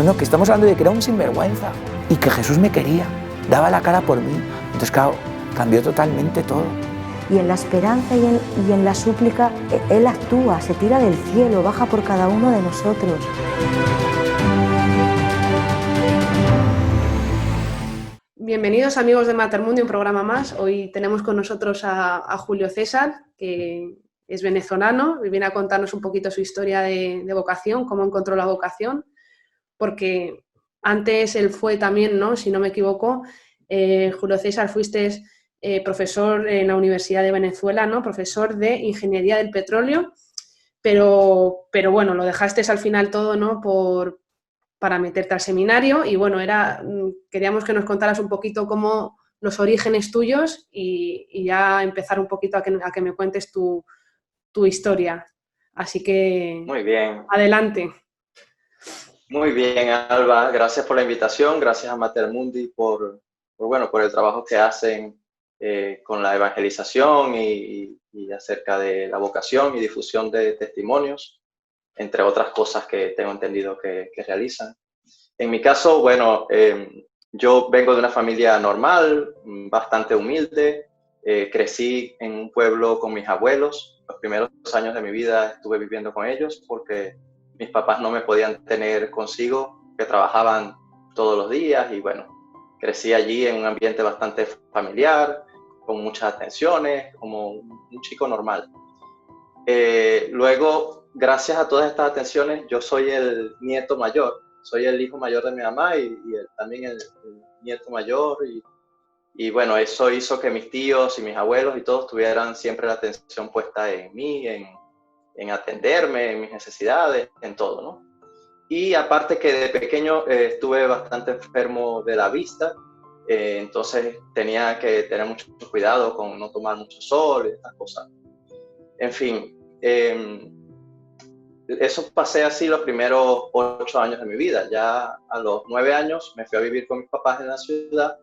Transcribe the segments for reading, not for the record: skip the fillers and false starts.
no, que estamos hablando de que era un sinvergüenza y que Jesús me quería, daba la cara por mí. Entonces, claro, cambió totalmente todo. Y en la esperanza y en la súplica, Él actúa, se tira del cielo, baja por cada uno de nosotros. Bienvenidos amigos de Matermundi, un programa más. Hoy tenemos con nosotros a Julio César, que es venezolano y viene a contarnos un poquito su historia de vocación, cómo encontró la vocación, porque antes él fue también, ¿no? Si no me equivoco, Julio César, fuiste profesor en la Universidad de Venezuela, ¿no? Profesor de Ingeniería del Petróleo, pero bueno, lo dejaste al final todo, ¿no? Para meterte al seminario y bueno, queríamos que nos contaras un poquito cómo los orígenes tuyos y ya empezar un poquito a que me cuentes tu historia. Así que... Muy bien. Adelante. Muy bien, Alba. Gracias por la invitación. Gracias a Matermundi por el trabajo que hacen con la evangelización y acerca de la vocación y difusión de testimonios, entre otras cosas que tengo entendido que realizan. En mi caso, bueno, yo vengo de una familia normal, bastante humilde. Crecí en un pueblo con mis abuelos. Los primeros años de mi vida estuve viviendo con ellos porque mis papás no me podían tener consigo, que trabajaban todos los días y bueno, crecí allí en un ambiente bastante familiar, con muchas atenciones, como un chico normal. Luego, gracias a todas estas atenciones, yo soy el nieto mayor, soy el hijo mayor de mi mamá y también el nieto mayor y bueno, eso hizo que mis tíos y mis abuelos y todos tuvieran siempre la atención puesta en mí, en atenderme, en mis necesidades, en todo, ¿no? Y aparte que de pequeño estuve bastante enfermo de la vista, entonces tenía que tener mucho cuidado con no tomar mucho sol y estas cosas. En fin, eso pasé así los primeros 8 años de mi vida. Ya a los 9 años me fui a vivir con mis papás en la ciudad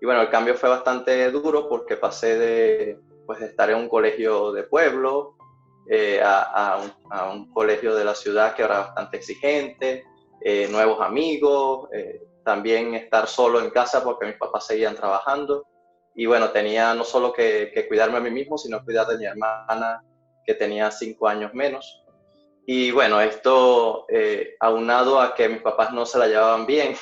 y bueno, el cambio fue bastante duro porque pasé de estar en un colegio de pueblo a un colegio de la ciudad que era bastante exigente, nuevos amigos, también estar solo en casa porque mis papás seguían trabajando y bueno, tenía no solo que cuidarme a mí mismo, sino cuidar de mi hermana que tenía 5 años menos. Y bueno, esto aunado a que mis papás no se la llevaban bien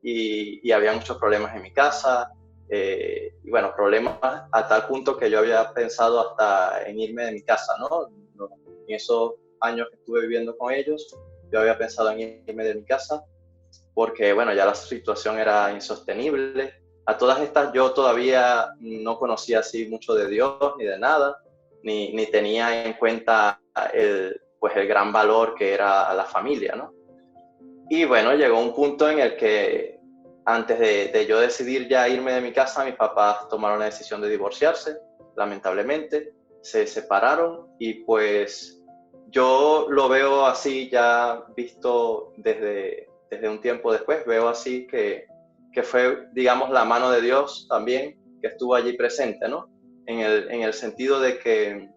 y había muchos problemas en mi casa, y bueno, problemas a tal punto que yo había pensado hasta en irme de mi casa, ¿no? En esos años que estuve viviendo con ellos, yo había pensado en irme de mi casa porque, bueno, ya la situación era insostenible. A todas estas yo todavía no conocía así mucho de Dios ni de nada, ni tenía en cuenta el gran valor que era la familia, ¿no? Y bueno, llegó un punto en el que antes de yo decidir ya irme de mi casa, mis papás tomaron la decisión de divorciarse, lamentablemente, se separaron y pues yo lo veo así ya visto desde un tiempo después, veo así que fue, digamos, la mano de Dios también que estuvo allí presente, ¿no? En el sentido de que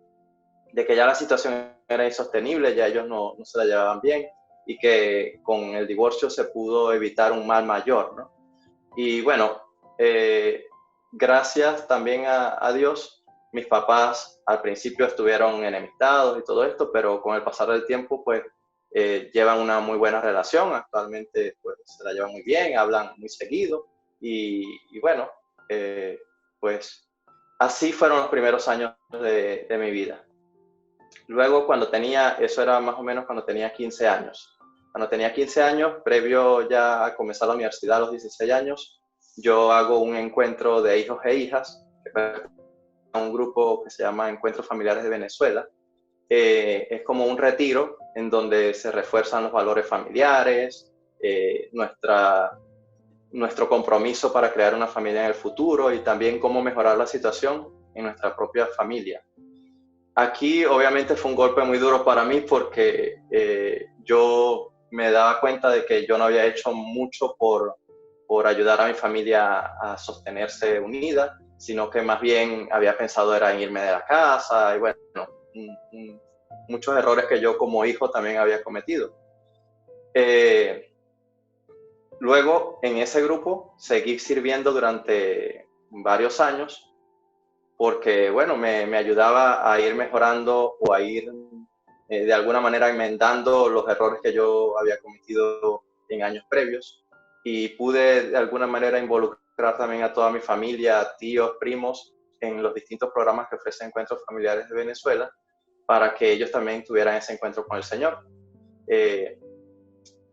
ya la situación era insostenible, ya ellos no se la llevaban bien y que con el divorcio se pudo evitar un mal mayor, ¿no? Y bueno, gracias también a Dios, mis papás al principio estuvieron enemistados y todo esto, pero con el pasar del tiempo pues llevan una muy buena relación, actualmente pues se la llevan muy bien, hablan muy seguido y bueno, pues así fueron los primeros años de mi vida. Luego eso era más o menos cuando tenía 15 años. Cuando tenía 15 años, previo ya a comenzar la universidad a los 16 años, yo hago un encuentro de hijos e hijas, un grupo que se llama Encuentros Familiares de Venezuela. Es como un retiro en donde se refuerzan los valores familiares, nuestro compromiso para crear una familia en el futuro y también cómo mejorar la situación en nuestra propia familia. Aquí obviamente fue un golpe muy duro para mí porque yo me daba cuenta de que yo no había hecho mucho por ayudar a mi familia a sostenerse unida, sino que más bien había pensado era en irme de la casa y bueno, muchos errores que yo como hijo también había cometido. Luego, en ese grupo, seguí sirviendo durante varios años porque, bueno, me ayudaba a ir mejorando o a ir de alguna manera enmendando los errores que yo había cometido en años previos, y pude de alguna manera involucrar también a toda mi familia, tíos, primos, en los distintos programas que ofrecen Encuentros Familiares de Venezuela, para que ellos también tuvieran ese encuentro con el Señor. El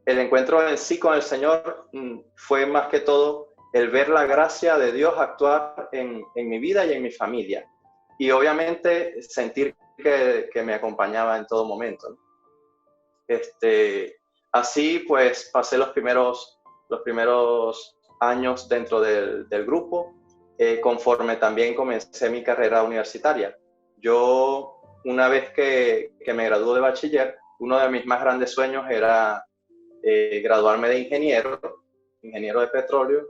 encuentro en sí con el Señor fue más que todo el ver la gracia de Dios actuar en mi vida y en mi familia. Y obviamente sentir que me acompañaba en todo momento, ¿no? Así pues pasé los primeros años dentro del grupo, conforme también comencé mi carrera universitaria. Yo, una vez que me gradué de bachiller, uno de mis más grandes sueños era graduarme de ingeniero de petróleo,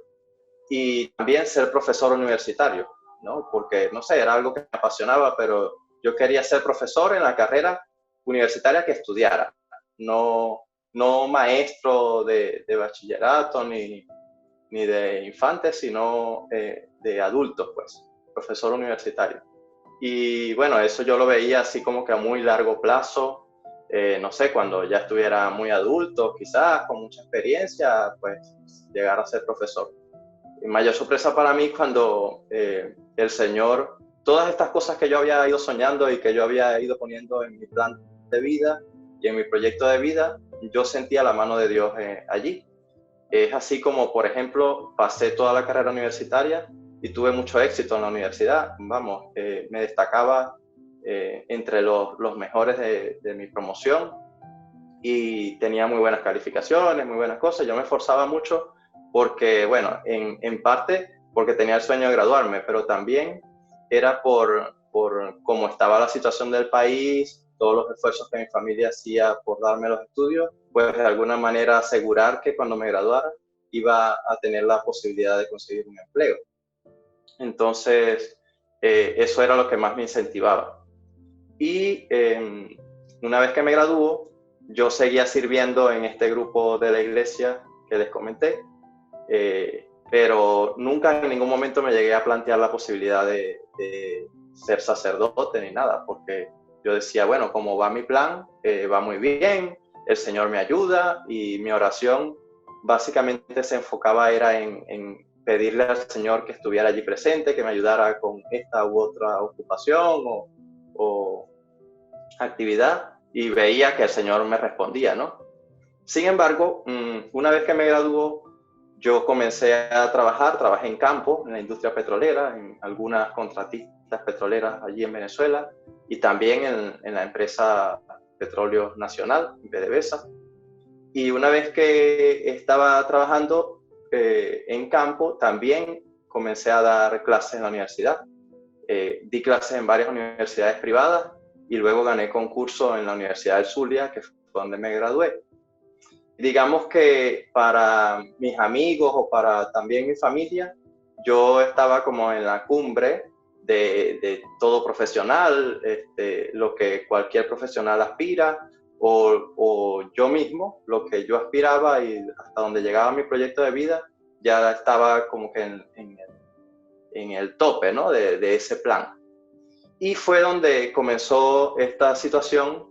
y también ser profesor universitario, ¿no? Porque, no sé, era algo que me apasionaba, pero yo quería ser profesor en la carrera universitaria que estudiara, no maestro de bachillerato ni de infantes, sino de adultos, pues, profesor universitario. Y bueno, eso yo lo veía así como que a muy largo plazo. No sé, cuando ya estuviera muy adulto, quizás con mucha experiencia, pues llegar a ser profesor. Y mayor sorpresa para mí cuando el Señor, todas estas cosas que yo había ido soñando y que yo había ido poniendo en mi plan de vida y en mi proyecto de vida, yo sentía la mano de Dios allí. Es así como, por ejemplo, pasé toda la carrera universitaria y tuve mucho éxito en la universidad. Vamos, me destacaba entre los mejores de mi promoción, y tenía muy buenas calificaciones, muy buenas cosas. Yo me esforzaba mucho porque, bueno, en parte porque tenía el sueño de graduarme, pero también era por cómo estaba la situación del país, todos los esfuerzos que mi familia hacía por darme los estudios, pues de alguna manera asegurar que cuando me graduara iba a tener la posibilidad de conseguir un empleo. Entonces, eso era lo que más me incentivaba. Y una vez que me graduó, yo seguía sirviendo en este grupo de la iglesia que les comenté, pero nunca en ningún momento me llegué a plantear la posibilidad de ser sacerdote ni nada, porque yo decía, bueno, como va mi plan, va muy bien, el Señor me ayuda, y mi oración básicamente se enfocaba era en pedirle al Señor que estuviera allí presente, que me ayudara con esta u otra ocupación o actividad, y veía que el Señor me respondía, ¿no? Sin embargo, una vez que me graduó, yo comencé a trabajé en campo, en la industria petrolera, en algunas contratistas petroleras allí en Venezuela, y también en la empresa Petróleos Nacional, PDVSA. Y una vez que estaba trabajando en campo, también comencé a dar clases en la universidad. Di clases en varias universidades privadas, y luego gané concurso en la Universidad del Zulia, que fue donde me gradué. Digamos que para mis amigos o para también mi familia, yo estaba como en la cumbre de todo profesional, lo que cualquier profesional aspira, o yo mismo, lo que yo aspiraba, y hasta donde llegaba mi proyecto de vida, ya estaba como que en el tope, ¿no? de ese plan. Y fue donde comenzó esta situación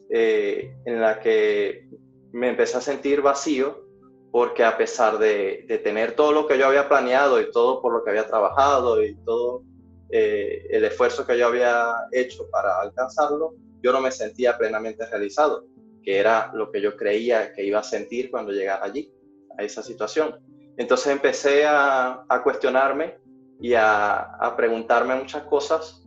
en la que me empecé a sentir vacío, porque a pesar de tener todo lo que yo había planeado y todo por lo que había trabajado y todo el esfuerzo que yo había hecho para alcanzarlo, yo no me sentía plenamente realizado, que era lo que yo creía que iba a sentir cuando llegara allí, a esa situación. Entonces empecé a cuestionarme y a preguntarme muchas cosas.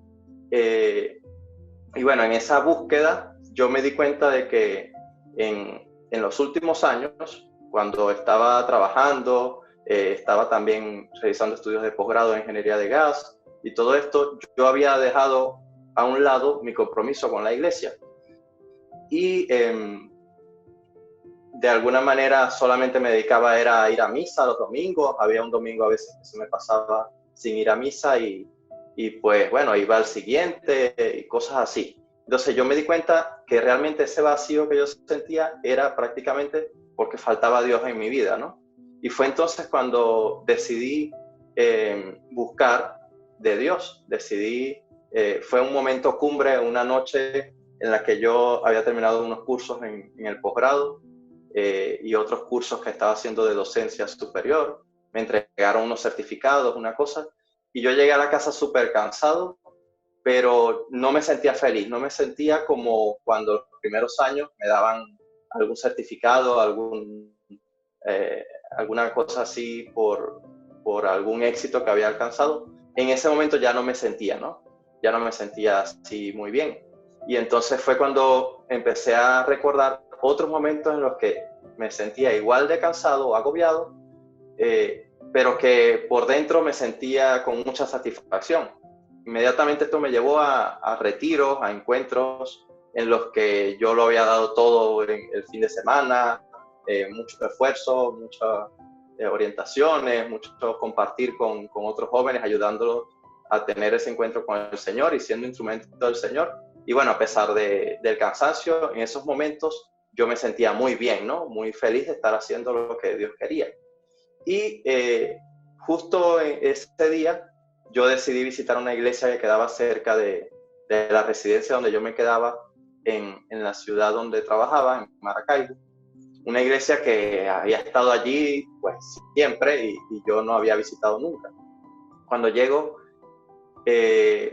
Y bueno, en esa búsqueda yo me di cuenta de que en los últimos años, cuando estaba trabajando, estaba también realizando estudios de posgrado en ingeniería de gas y todo esto, yo había dejado a un lado mi compromiso con la iglesia. Y de alguna manera solamente me dedicaba a ir a misa los domingos. Había un domingo a veces que se me pasaba sin ir a misa, y pues bueno, iba al siguiente y cosas así. Entonces yo me di cuenta que realmente ese vacío que yo sentía era prácticamente porque faltaba Dios en mi vida, ¿no? Y fue entonces cuando decidí buscar de Dios. Fue un momento cumbre, una noche en la que yo había terminado unos cursos en el posgrado y otros cursos que estaba haciendo de docencia superior. Me entregaron unos certificados, una cosa, y yo llegué a la casa súper cansado, pero no me sentía feliz, no me sentía como cuando los primeros años me daban algún certificado, alguna cosa así por algún éxito que había alcanzado. En ese momento ya no me sentía, ¿no? Ya no me sentía así muy bien. Y entonces fue cuando empecé a recordar otros momentos en los que me sentía igual de cansado o agobiado, pero que por dentro me sentía con mucha satisfacción. Inmediatamente esto me llevó a retiros, a encuentros en los que yo lo había dado todo en el fin de semana, mucho esfuerzo, muchas orientaciones, mucho compartir con otros jóvenes, ayudándolos a tener ese encuentro con el Señor y siendo instrumento del Señor. Y bueno, a pesar del cansancio, en esos momentos yo me sentía muy bien, ¿no? Muy feliz de estar haciendo lo que Dios quería. Y justo en ese día yo decidí visitar una iglesia que quedaba cerca de la residencia donde yo me quedaba en la ciudad donde trabajaba, en Maracaibo. Una iglesia que había estado allí pues siempre y yo no había visitado nunca. Cuando llego,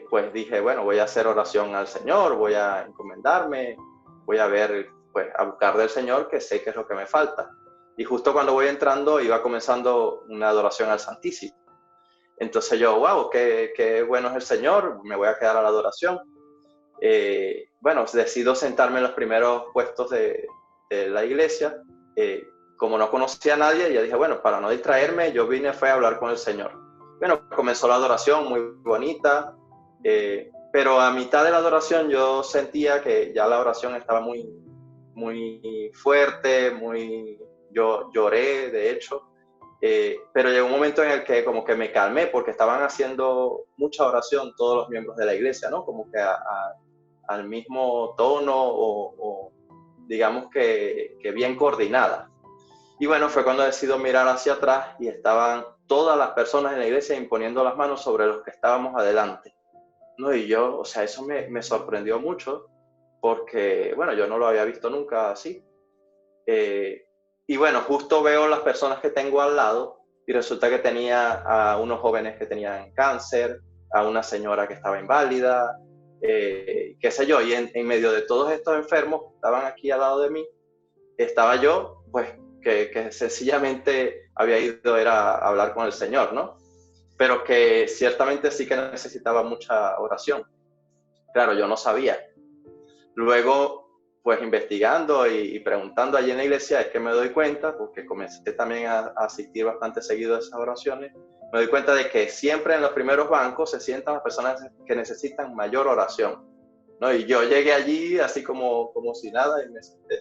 pues dije, bueno, voy a hacer oración al Señor, voy a encomendarme, voy a ver, pues a buscar del Señor, que sé que es lo que me falta. Y justo cuando voy entrando iba comenzando una adoración al Santísimo. Entonces yo, wow, qué bueno es el Señor, me voy a quedar a la adoración. Bueno, decido sentarme en los primeros puestos de la iglesia. Como no conocía a nadie, yo dije, bueno, para no distraerme, yo fue a hablar con el Señor. Bueno, comenzó la adoración muy bonita, pero a mitad de la adoración yo sentía que ya la oración estaba muy, muy fuerte, yo lloré, de hecho, pero llegó un momento en el que como que me calmé porque estaban haciendo mucha oración todos los miembros de la iglesia, ¿no? Como que al mismo tono o digamos que bien coordinada. Y bueno, fue cuando decidí mirar hacia atrás y estaban todas las personas en la iglesia imponiendo las manos sobre los que estábamos adelante, ¿no? Y yo, o sea, eso me sorprendió mucho porque, bueno, yo no lo había visto nunca así. Y bueno, justo veo las personas que tengo al lado y resulta que tenía a unos jóvenes que tenían cáncer, a una señora que estaba inválida, qué sé yo, y en medio de todos estos enfermos que estaban aquí al lado de mí, estaba yo, pues, que sencillamente había ido era a hablar con el Señor, ¿no? Pero que ciertamente sí que necesitaba mucha oración. Claro, yo no sabía. Luego, pues investigando y preguntando allí en la iglesia, es que me doy cuenta, porque comencé también a asistir bastante seguido a esas oraciones, me doy cuenta de que siempre en los primeros bancos se sientan las personas que necesitan mayor oración, ¿no? Y yo llegué allí así como si nada y me senté.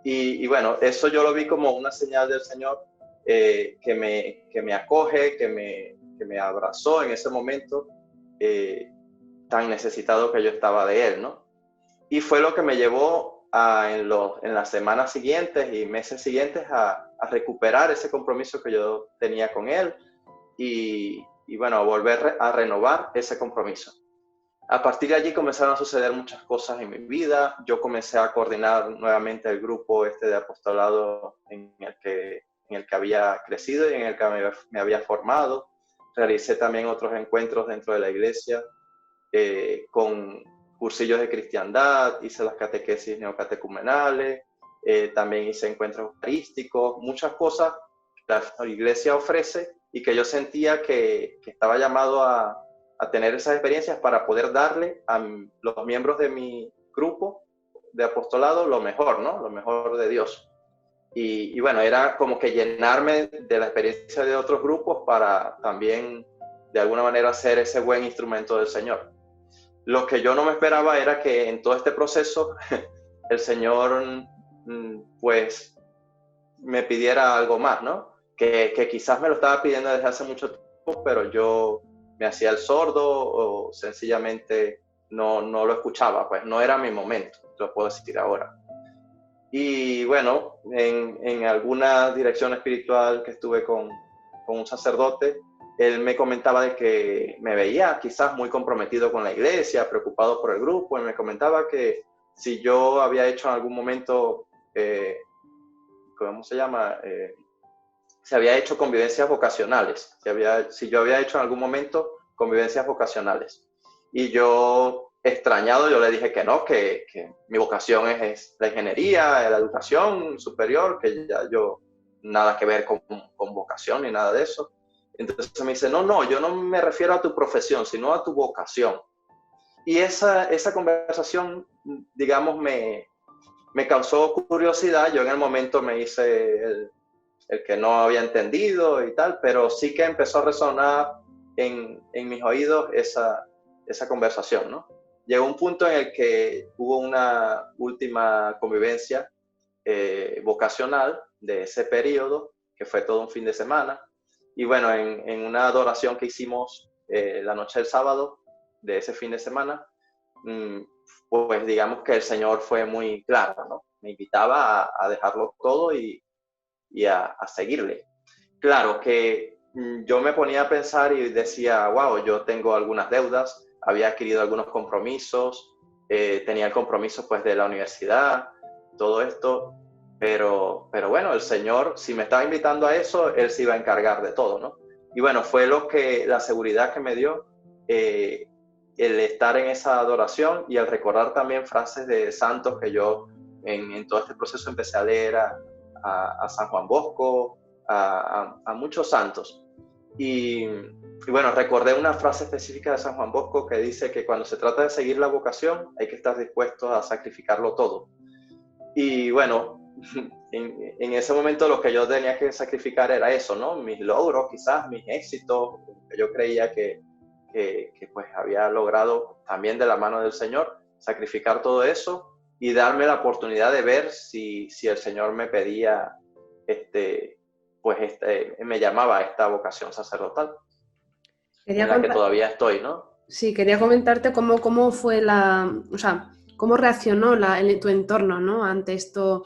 Y bueno, eso yo lo vi como una señal del Señor que me acoge, que me abrazó en ese momento tan necesitado que yo estaba de Él, ¿no? Y fue lo que me llevó en las semanas siguientes y meses siguientes a recuperar ese compromiso que yo tenía con Él y bueno, a volver a renovar ese compromiso. A partir de allí comenzaron a suceder muchas cosas en mi vida. Yo comencé a coordinar nuevamente el grupo de apostolado en el que había crecido y en el que me había formado. Realicé también otros encuentros dentro de la iglesia con cursillos de cristiandad, hice las catequesis neocatecumenales, también hice encuentros eucarísticos, muchas cosas que la iglesia ofrece y que yo sentía que estaba llamado a tener esas experiencias para poder darle a los miembros de mi grupo de apostolado lo mejor, ¿no? Lo mejor de Dios. Y bueno, era como que llenarme de la experiencia de otros grupos para también, de alguna manera, ser ese buen instrumento del Señor. Lo que yo no me esperaba era que en todo este proceso el Señor, pues, me pidiera algo más, ¿no? Que quizás me lo estaba pidiendo desde hace mucho tiempo, pero yo me hacía el sordo o sencillamente no lo escuchaba, pues no era mi momento, lo puedo decir ahora. Y bueno, en alguna dirección espiritual que estuve con un sacerdote, él me comentaba de que me veía quizás muy comprometido con la iglesia, preocupado por el grupo, y me comentaba que si yo había hecho en algún momento, ¿cómo se llama? Se había hecho convivencias vocacionales, si yo había hecho en algún momento convivencias vocacionales. Y yo, extrañado, yo le dije que no, que mi vocación es la ingeniería, la educación superior, que ya yo nada que ver con vocación ni nada de eso. Entonces me dice, no, yo no me refiero a tu profesión, sino a tu vocación. Y esa conversación, digamos, me causó curiosidad. Yo en el momento me hice el que no había entendido y tal, pero sí que empezó a resonar en mis oídos esa conversación, ¿no? Llegó un punto en el que hubo una última convivencia vocacional de ese periodo, que fue todo un fin de semana, y bueno, en una adoración que hicimos la noche del sábado de ese fin de semana, pues digamos que el Señor fue muy claro, ¿no? Me invitaba a dejarlo todo y a seguirle. Claro que yo me ponía a pensar y decía, wow, yo tengo algunas deudas, había adquirido algunos compromisos, tenía el compromiso pues de la universidad, todo esto, pero bueno, el Señor, si me estaba invitando a eso, Él se iba a encargar de todo, ¿no? Y bueno, fue la seguridad que me dio el estar en esa adoración y el recordar también frases de santos que yo en todo este proceso empecé a leer a San Juan Bosco, a muchos santos. Y bueno, recordé una frase específica de San Juan Bosco que dice que cuando se trata de seguir la vocación hay que estar dispuestos a sacrificarlo todo. Y bueno, en ese momento lo que yo tenía que sacrificar era eso, ¿no? Mis logros, quizás, mis éxitos, que yo creía que pues había logrado también de la mano del Señor, sacrificar todo eso y darme la oportunidad de ver si el Señor me pedía, me llamaba a esta vocación sacerdotal, en la que todavía estoy, ¿no? Sí, quería comentarte cómo fue o sea, cómo reaccionó tu entorno, ¿no? Ante esto,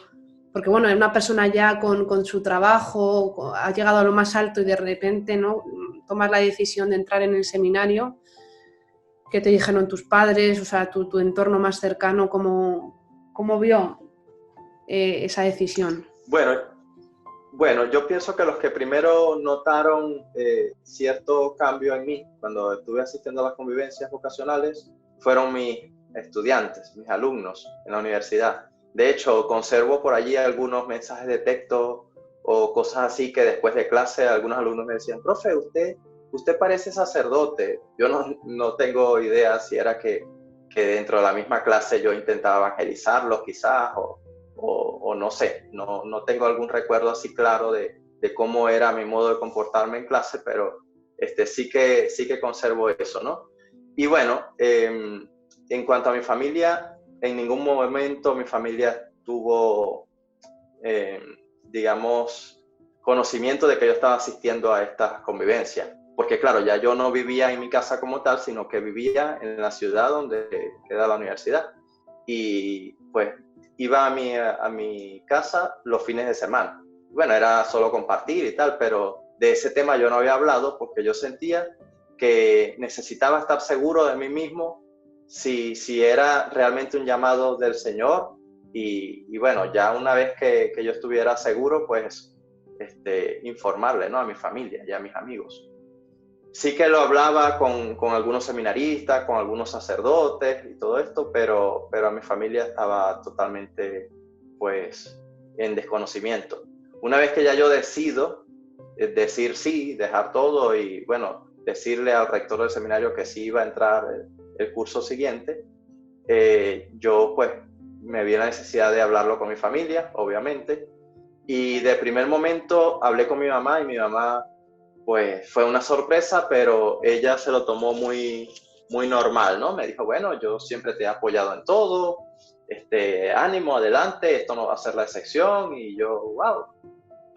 porque bueno, es una persona ya con su trabajo, ha llegado a lo más alto y de repente, ¿no? Tomas la decisión de entrar en el seminario. ¿Qué te dijeron tus padres? O sea, tu entorno más cercano, ¿cómo vio esa decisión? Bueno, yo pienso que los que primero notaron cierto cambio en mí cuando estuve asistiendo a las convivencias vocacionales fueron mis estudiantes, mis alumnos en la universidad. De hecho, conservo por allí algunos mensajes de texto o cosas así que después de clase algunos alumnos me decían, profe, usted parece sacerdote. Yo no tengo idea si era que dentro de la misma clase yo intentaba evangelizarlos quizás o no sé, no tengo algún recuerdo así claro de cómo era mi modo de comportarme en clase, pero sí que conservo eso, ¿no? Y bueno, en cuanto a mi familia, en ningún momento mi familia tuvo, digamos, conocimiento de que yo estaba asistiendo a estas convivencias. Porque claro, ya yo no vivía en mi casa como tal, sino que vivía en la ciudad donde queda la universidad. Y pues iba a mi casa los fines de semana. Bueno, era solo compartir y tal, pero de ese tema yo no había hablado porque yo sentía que necesitaba estar seguro de mí mismo si era realmente un llamado del Señor. Y bueno, ya una vez que yo estuviera seguro, pues informarle, ¿no? A mi familia y a mis amigos. Sí que lo hablaba con algunos seminaristas, con algunos sacerdotes y todo esto, pero a mi familia estaba totalmente, pues, en desconocimiento. Una vez que ya yo decido decir sí, dejar todo y, bueno, decirle al rector del seminario que sí iba a entrar el curso siguiente, yo, pues, me vi la necesidad de hablarlo con mi familia, obviamente, y de primer momento hablé con mi mamá y mi mamá, pues fue una sorpresa, pero ella se lo tomó muy, muy normal, ¿no? Me dijo, bueno, yo siempre te he apoyado en todo, ánimo, adelante, esto no va a ser la excepción. Y yo, wow,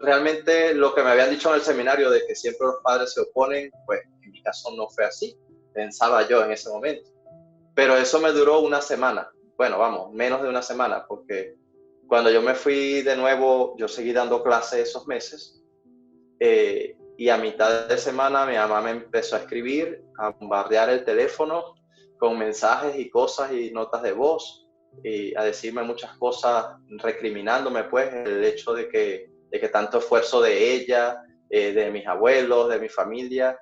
realmente lo que me habían dicho en el seminario de que siempre los padres se oponen, pues en mi caso no fue así, pensaba yo en ese momento. Pero eso me duró una semana, bueno, vamos, menos de una semana, porque cuando yo me fui de nuevo, yo seguí dando clases esos meses, y a mitad de semana mi mamá me empezó a escribir, a bombardear el teléfono con mensajes y cosas y notas de voz, y a decirme muchas cosas, recriminándome pues el hecho de que tanto esfuerzo de ella, de mis abuelos, de mi familia,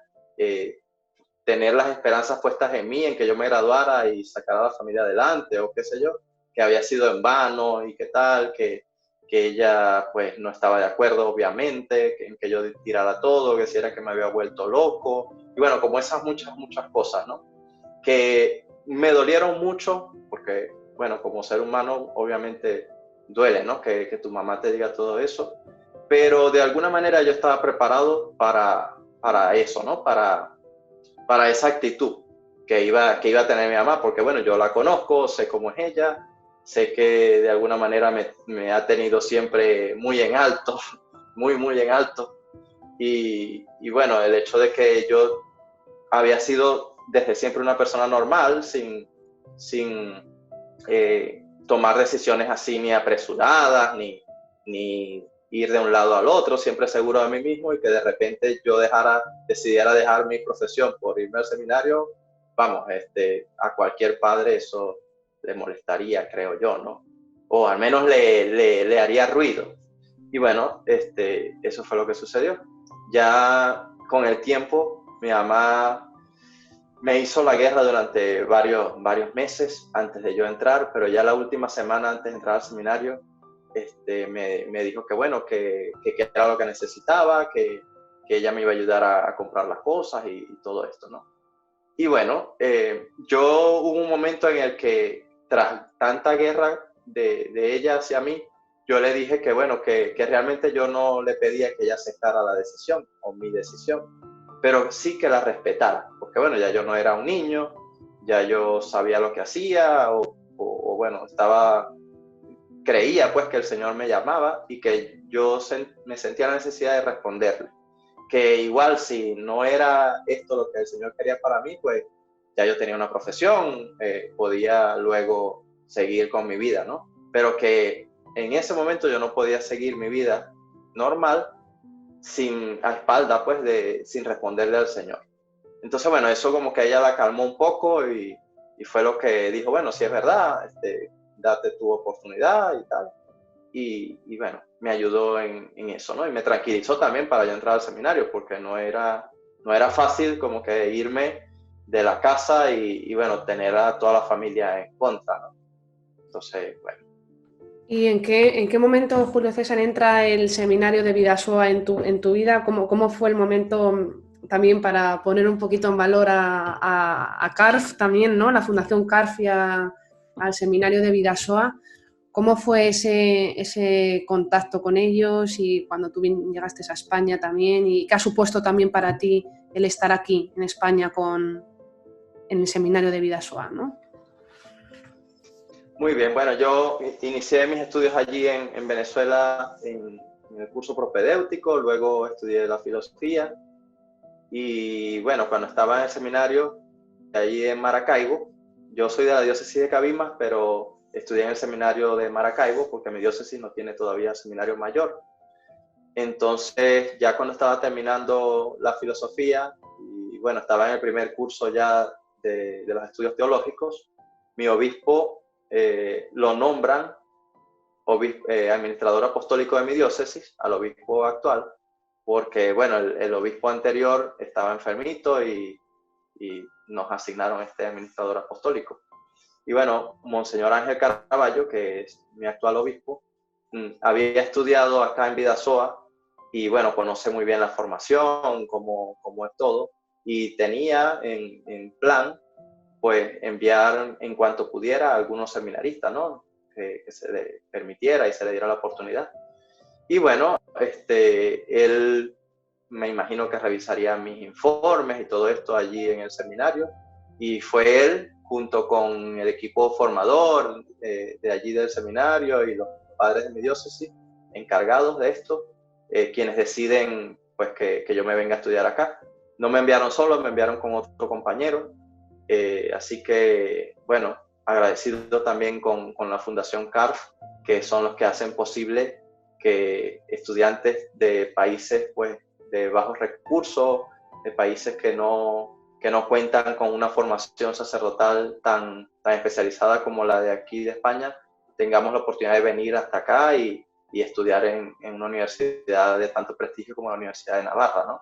tener las esperanzas puestas en mí, en que yo me graduara y sacara a la familia adelante, o qué sé yo, que había sido en vano y qué tal, que ella pues no estaba de acuerdo, obviamente, en que yo tirara todo, que si era que me había vuelto loco, y bueno, como esas muchas cosas, ¿no? Que me dolieron mucho, porque, bueno, como ser humano, obviamente duele, ¿no? Que tu mamá te diga todo eso, pero de alguna manera yo estaba preparado para eso, ¿no? Para esa actitud que iba a tener mi mamá, porque, bueno, yo la conozco, sé cómo es ella, sé que de alguna manera me ha tenido siempre muy en alto, muy en alto, y bueno, el hecho de que yo había sido desde siempre una persona normal, sin tomar decisiones así ni apresuradas, ni ir de un lado al otro, siempre seguro de mí mismo, y que de repente yo decidiera dejar mi profesión por irme al seminario, vamos, a cualquier padre eso le molestaría, creo yo, ¿no? O al menos le haría ruido. Y bueno, eso fue lo que sucedió. Ya con el tiempo, mi mamá me hizo la guerra durante varios meses antes de yo entrar, pero ya la última semana antes de entrar al seminario, me dijo que bueno, que era lo que necesitaba, que ella me iba a ayudar a comprar las cosas y todo esto, ¿no? Y bueno, hubo un momento en el que tras tanta guerra de ella hacia mí, yo le dije que bueno, que realmente yo no le pedía que ella aceptara la decisión o mi decisión, pero sí que la respetara, porque bueno, ya yo no era un niño, ya yo sabía lo que hacía, o bueno, creía pues que el Señor me llamaba y que yo me sentía la necesidad de responderle, que igual si no era esto lo que el Señor quería para mí, pues ya yo tenía una profesión, podía luego seguir con mi vida, ¿no? Pero que en ese momento yo no podía seguir mi vida normal a espalda, pues, sin responderle al Señor. Entonces, bueno, eso como que ella la calmó un poco y fue lo que dijo, bueno, si es verdad, date tu oportunidad y tal. Y bueno, me ayudó en eso, ¿no? Y me tranquilizó también para yo entrar al seminario, porque no era fácil como que irme de la casa y bueno, tener a toda la familia en contra, ¿no? Entonces, bueno. ¿Y en qué momento, Julio César, entra el seminario de Bidasoa en tu vida? ¿Cómo fue el momento también para poner un poquito en valor a CARF también, ¿no? La Fundación CARF y al seminario de Bidasoa? ¿Cómo fue ese contacto con ellos y cuando tú llegaste a España también? ¿Y qué ha supuesto también para ti el estar aquí en España en el seminario de Bidasoa, ¿no? Muy bien, bueno, yo inicié mis estudios allí en Venezuela en el curso propedéutico, luego estudié la filosofía y bueno, cuando estaba en el seminario allí en Maracaibo, yo soy de la diócesis de Cabimas, pero estudié en el seminario de Maracaibo porque mi diócesis no tiene todavía seminario mayor. Entonces, ya cuando estaba terminando la filosofía y bueno, estaba en el primer curso ya de los estudios teológicos, mi obispo lo nombran administrador apostólico de mi diócesis, al obispo actual, porque bueno, el obispo anterior estaba enfermito y nos asignaron este administrador apostólico. Y bueno, Monseñor Ángel Caraballo, que es mi actual obispo, había estudiado acá en Bidasoa y bueno, conoce muy bien la formación, cómo es todo, y tenía en plan pues enviar en cuanto pudiera a algunos seminaristas, ¿no? Que se le permitiera y se le diera la oportunidad. Y bueno, él me imagino que revisaría mis informes y todo esto allí en el seminario, y fue él, junto con el equipo formador de allí del seminario y los padres de mi diócesis, encargados de esto, quienes deciden pues que yo me venga a estudiar acá. No me enviaron solo, me enviaron con otro compañero. Así que, bueno, agradecido también con la Fundación CARF, que son los que hacen posible que estudiantes de países pues, de bajos recursos, de países que no cuentan con una formación sacerdotal tan especializada como la de aquí de España, tengamos la oportunidad de venir hasta acá y estudiar en una universidad de tanto prestigio como la Universidad de Navarra, ¿no?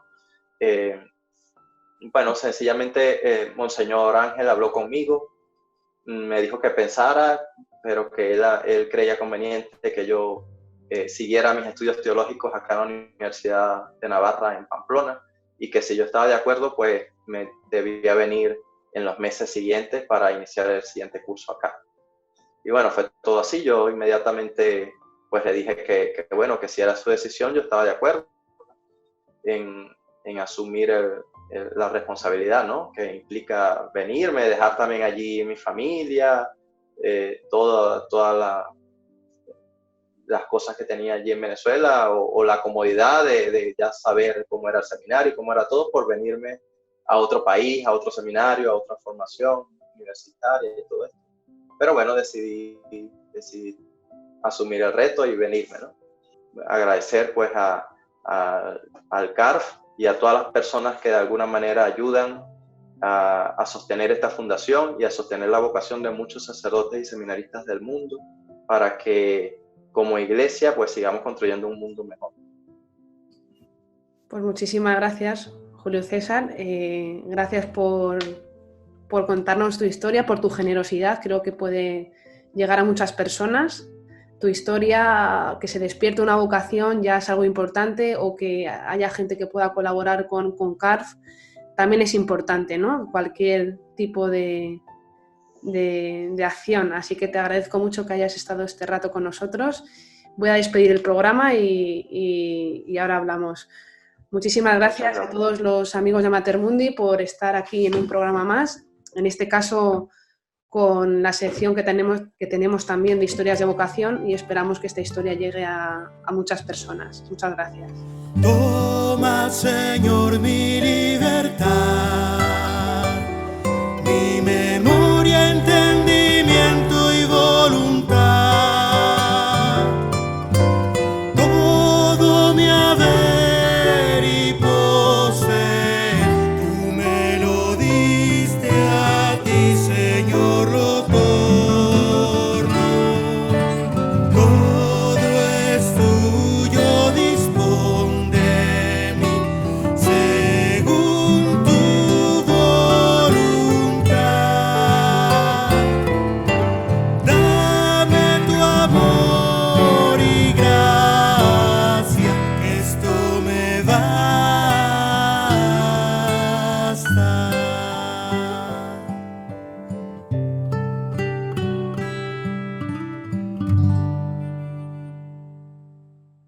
Bueno, sencillamente Monseñor Ángel habló conmigo, me dijo que pensara, pero que él creía conveniente que yo siguiera mis estudios teológicos acá en la Universidad de Navarra, en Pamplona, y que si yo estaba de acuerdo, pues me debía venir en los meses siguientes para iniciar el siguiente curso acá. Y bueno, fue todo así. Yo inmediatamente pues le dije que bueno, que si era su decisión, yo estaba de acuerdo en asumir la responsabilidad, ¿no? Que implica venirme, dejar también allí mi familia, todas las cosas que tenía allí en Venezuela, o la comodidad de ya saber cómo era el seminario y cómo era todo, por venirme a otro país, a otro seminario, a otra formación universitaria y todo esto. Pero bueno, decidí asumir el reto y venirme, ¿no? Agradecer pues al CARF y a todas las personas que de alguna manera ayudan a sostener esta fundación y a sostener la vocación de muchos sacerdotes y seminaristas del mundo, para que como iglesia pues sigamos construyendo un mundo mejor. Pues muchísimas gracias, Julio César. Gracias por contarnos tu historia, por tu generosidad. Creo que puede llegar a muchas personas. Tu historia, que se despierte una vocación, ya es algo importante, o que haya gente que pueda colaborar con CARF, también es importante, ¿no? Cualquier tipo de acción. Así que te agradezco mucho que hayas estado este rato con nosotros. Voy a despedir el programa y ahora hablamos. Muchísimas gracias a todos los amigos de Mater Mundi por estar aquí en un programa más. En este caso, con la sección que tenemos también de historias de vocación, y esperamos que esta historia llegue a muchas personas. Muchas gracias. Toma, Señor, mi libertad.